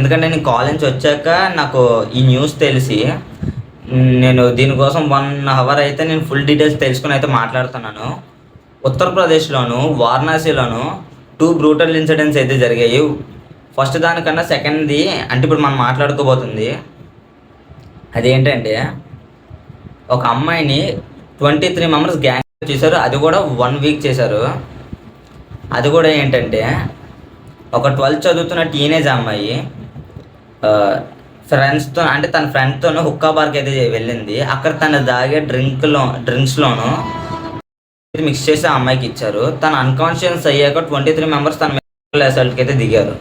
ఎందుకంటే నేను కాలేజ్ నుంచి వచ్చాక నాకు ఈ న్యూస్ తెలిసి నేను దీనికోసం 1 అవర్ అయితే నేను ఫుల్ డీటెయిల్స్ తెలుసుకుని అయితే మాట్లాడుతున్నాను. ఉత్తరప్రదేశ్‌లోను, వారణాసిలోను 2 బ్రూటల్ ఇన్సిడెంట్స్ అయితే జరిగాయి. ఫస్ట్ దానికన్నా సెకండ్‌ది అంటే ఇప్పుడు మనం మాట్లాడుకోబోతుంది. అదేంటంటే ఒక అమ్మాయిని 23 మెంబర్స్ గ్యాంగ్ చేశారు. అది కూడా 1 వీక్ చేశారు. అది కూడా ఏంటంటే ఒక 12th చదువుతున్న టీనేజ్ అమ్మాయి ఫ్రెండ్స్‌తో అంటే తన ఫ్రెండ్‌తోను హుక్కా బార్‌కి అయితే వెళ్ళింది. అక్కడ తను తాగే డ్రింక్స్‌లోను మిక్స్ చేసి ఆ అమ్మాయికి ఇచ్చారు. తను అన్‌కాన్షియస్ అయ్యాక 23 మెంబర్స్ తన మీద అసాల్ట్‌కి అయితే దిగారు.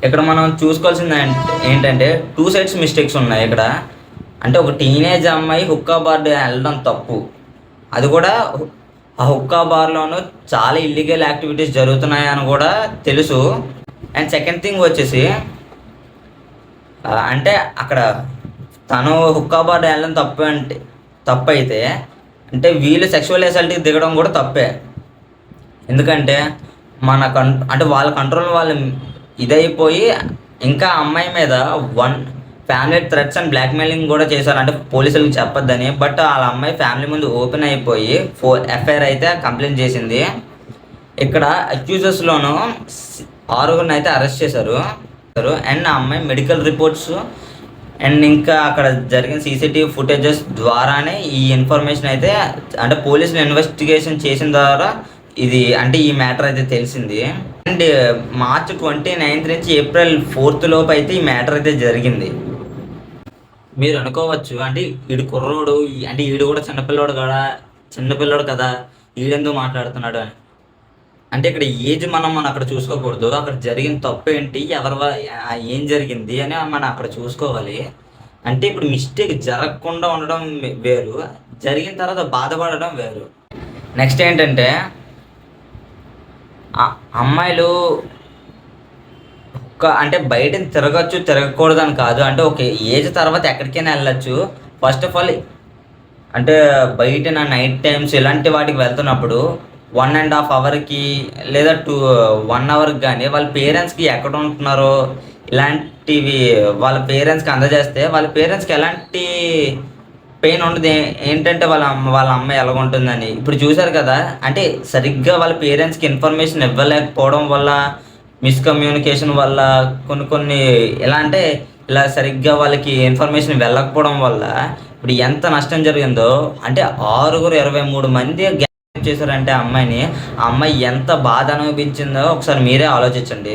ఇక్కడ మనం చూసుకోవాల్సింది ఏంటంటే 2 సైడ్స్ మిస్టేక్స్ ఉన్నాయి ఇక్కడ. అంటే ఒక టీనేజ్ అమ్మాయి హుక్కా బార్ వెళ్ళడం తప్పు. అది కూడా ఆ హుక్కా బార్‌లోను చాలా ఇల్లీగల్ యాక్టివిటీస్ జరుగుతున్నాయని కూడా తెలుసు. అండ్ సెకండ్ థింగ్ వచ్చేసి అంటే అక్కడ తను హుక్కా బార్ వెళ్ళడం తప్పైతే అంటే వీళ్ళు సెక్షువల్ అసాల్ట్‌కి దిగడం కూడా తప్పే. ఎందుకంటే అంటే వాళ్ళ కంట్రోల్ వాళ్ళు ఇదైపోయి ఇంకా అమ్మాయి మీద ఫ్యామిలీ థ్రెట్స్ అండ్ బ్లాక్‌మెయిలింగ్ కూడా చేశారు. అంటే పోలీసులకు చెప్పొద్దని. బట్ వాళ్ళ అమ్మాయి ఫ్యామిలీ ముందు ఓపెన్ అయిపోయి ఎఫ్ఐఆర్ అయితే కంప్లైంట్ చేసింది. ఇక్కడ అక్యూజర్స్‌లోను 6గురిని అయితే అరెస్ట్ చేశారు. అండ్ ఆ అమ్మాయి మెడికల్ రిపోర్ట్స్ అండ్ ఇంకా అక్కడ జరిగిన సీసీటీవీ ఫుటేజెస్ ద్వారానే ఈ ఇన్ఫర్మేషన్ అయితే అంటే పోలీసులు ఇన్వెస్టిగేషన్ చేసిన ద్వారా అంటే ఈ మ్యాటర్ అయితే తెలిసింది. అండ్ మార్చ్ 29 నుంచి ఏప్రిల్ 4 లోపు అయితే ఈ మ్యాటర్ అయితే జరిగింది. మీరు అనుకోవచ్చు అంటే ఈడు కుర్రోడు అంటే ఈడు కూడా చిన్నపిల్లోడు కదా ఈడెందుకు మాట్లాడుతున్నాడు అని. అంటే ఇక్కడ ఏజ్ మనం అక్కడ చూసుకోకూడదు. అక్కడ జరిగిన తప్పు ఏంటి, ఏం జరిగింది అని మనం అక్కడ చూసుకోవాలి. అంటే ఇప్పుడు మిస్టేక్ జరగకుండా ఉండడం వేరు, జరిగిన తర్వాత బాధపడడం వేరు. నెక్స్ట్ ఏంటంటే అమ్మాయిలు అంటే బయట తిరగచ్చు తిరగకూడదని కాదు. అంటే ఒక ఏజ్ తర్వాత ఎక్కడికైనా వెళ్ళచ్చు. ఫస్ట్ ఆఫ్ ఆల్ అంటే బయట నైట్ టైమ్స్ ఇలాంటి వాటికి వెళ్తున్నప్పుడు 1.5 అవర్కి లేదా 1 అవర్కి కానీ వాళ్ళ పేరెంట్స్కి ఎక్కడ ఉంటున్నారో ఇలాంటివి వాళ్ళ పేరెంట్స్కి అందజేస్తే వాళ్ళ పేరెంట్స్కి ఎలాంటి పెయిన్ ఉండదు. ఏంటంటే వాళ్ళ అమ్మాయి ఎలా ఉంటుందని. ఇప్పుడు చూశారు కదా, అంటే సరిగ్గా వాళ్ళ పేరెంట్స్కి ఇన్ఫర్మేషన్ ఇవ్వలేకపోవడం వల్ల, మిస్కమ్యూనికేషన్ వల్ల కొన్ని ఇలా సరిగ్గా వాళ్ళకి ఇన్ఫర్మేషన్ వెళ్ళకపోవడం వల్ల ఇప్పుడు ఎంత నష్టం జరిగిందో. అంటే 23 మంది గ్యాంగ్ చేశారంటే ఆ అమ్మాయిని, ఆ అమ్మాయి ఎంత బాధ అనిపించిందో ఒకసారి మీరే ఆలోచించండి.